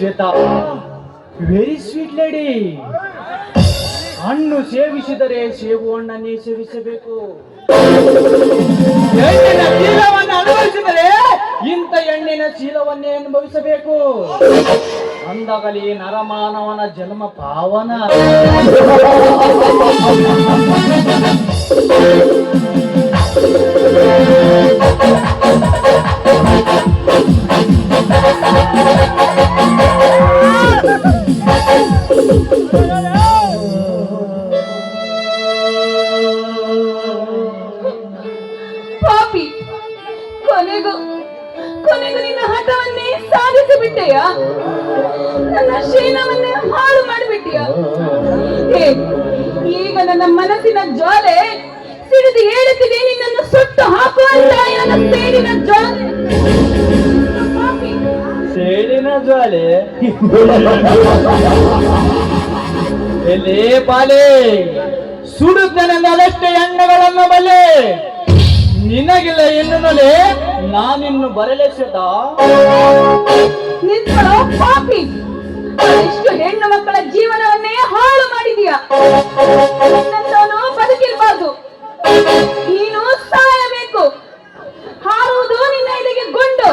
Shweta, very sweet lady. ಹಣ್ಣು ಸೇವಿಸಿದರೆ ಸೇಬು ಹಣ್ಣನ್ನೇ ಸೇವಿಸಬೇಕು. ಹೆಣ್ಣಿನ ಚೀಲವನ್ನು ಅನುಭವಿಸಿದರೆ ಇಂಥ ಹೆಣ್ಣಿನ ಚೀಲವನ್ನೇ ಅನುಭವಿಸಬೇಕು. ಅಂದಾಗಲಿ ನರಮಾನವನ ಜನ್ಮ ಪಾವನ. ಪಾಪಿ, ಕೊನೆಗೂ ನಿನ್ನ ಹಠವನ್ನೇ ಸಾಧಿಸಿಬಿಟ್ಟೆಯ. ನನ್ನ ಶೀಲವನ್ನೇ ಹಾಳು ಮಾಡಿಬಿಟ್ಟೆಯ. ಈಗ ನನ್ನ ಮನಸ್ಸಿನ ಜ್ವಾಲೆ ಸಿಡಿದು ಏಳುತ್ತಿದೆ. ನಿನ್ನನ್ನು ಸುಟ್ಟು ಹಾಕುವಂತ ನನ್ನ ಸೇಡಿನ ಜ್ವಾಲೆ. ಸೇಡಿನ ಜ್ವಾಲೆ ಎಲ್ಲಿ ಬಾಲೆ? ಸುಡುತ್ತನೆಂದಷ್ಟೇ ಎಣ್ಣೆಗಳನ್ನು ಬಲ್ಲೆ, ನಿನಗಿಲ್ಲ ಎನ್ನುನಲೆ ನಾನಿನ್ನು ಬರಲೆಸೆದ. ನಿಂತ್ಕೊಳ್ಳೋ ಪಾಪಿ, ಎಷ್ಟು ಹೆಣ್ಣು ಮಕ್ಕಳ ಜೀವನವನ್ನೇ ಹಾಳು ಮಾಡಿದೀಯ. ನನ್ನವನು ಬದುಕಿರಬಾರ್ದು, ನೀನು ಸಾಯಬೇಕು. ಹಾರುವುದು ನಿನ್ನ ಎದೆಗೆ ಗುಂಡು.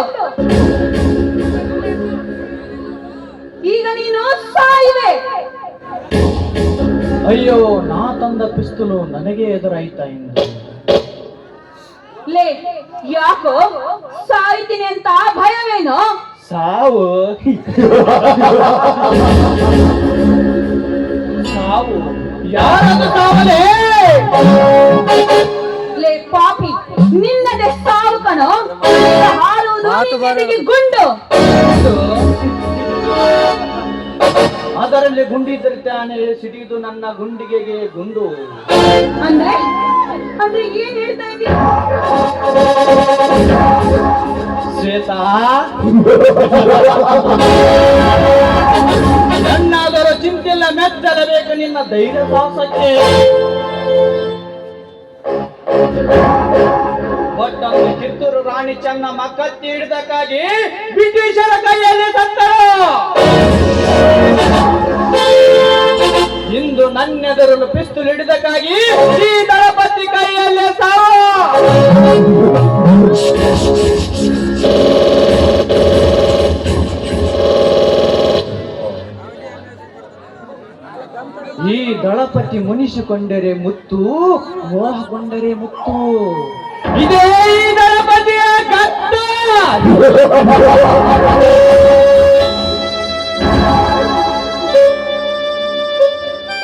ಈಗ ನೀನು ಸಾಯುವೆ. ಅಯ್ಯೋ, ನಾ ತಂದ ಪಿಸ್ತೂಲು ನನಗೆ ಎದುರಾಯ್ತಾ ಎಂದು. ಲೇ, ಯಾಕೋ ಸಾಯ್ತೀನಿ ಅಂತ ಭಯವೇನು? ಸಾವು ಸಾವು ಯಾರದು ಸಾವಲೇ? ಲೇ ಪಾಪಿ, ನಿನ್ನದೇ ಸಾವು ಕಣೋ. ಹಾರುವುದು ನಿನ್ನ ಎದೆಗೆ ಗುಂಡು. ಅದರಲ್ಲಿ ಗುಂಡಿದ್ದರೆ ತಾನೇ ಸಿಡಿದು ನನ್ನ ಗುಂಡಿಗೆಗೆ ಗುಂಡು. ಅಂದ್ರೆ ಏನ್ ಹೇಳ್ತಾ ಇದ್ದೀಯ? ಶ್ವೇತಾ, ನನ್ನಾದರೂ ಚಿಂತಿಲ್ಲ, ಮೆಚ್ಚಲೇಬೇಕು ನಿನ್ನ ಧೈರ್ಯ ಸಾಹಸಕ್ಕೆ. ಒಟ್ಟೊಂದು ಕಿತ್ತೂರು ರಾಣಿ ಚೆನ್ನಮ್ಮ ಕತ್ತಿ ಹಿಡಿದಕ್ಕಾಗಿ ಬ್ರಿಟಿಷರ ಕೈಯಲ್ಲಿ ಸತ್ತರು. ಇಂದು ನನ್ನೆದುರಲು ಪಿಸ್ತೂಲ್ ಹಿಡಿದಕ್ಕಾಗಿ ಈ ದಳಪತಿ ಕೈಯಲ್ಲೇ ಸಾವು. ಈ ದಳಪತಿ ಮುನಿಸಿಕೊಂಡರೆ ಮುತ್ತು, ಮೋಹಗೊಂಡರೆ ಮುತ್ತು. ಇದೇ ಈ ದಳಪತಿಯ ಕತ್ತ.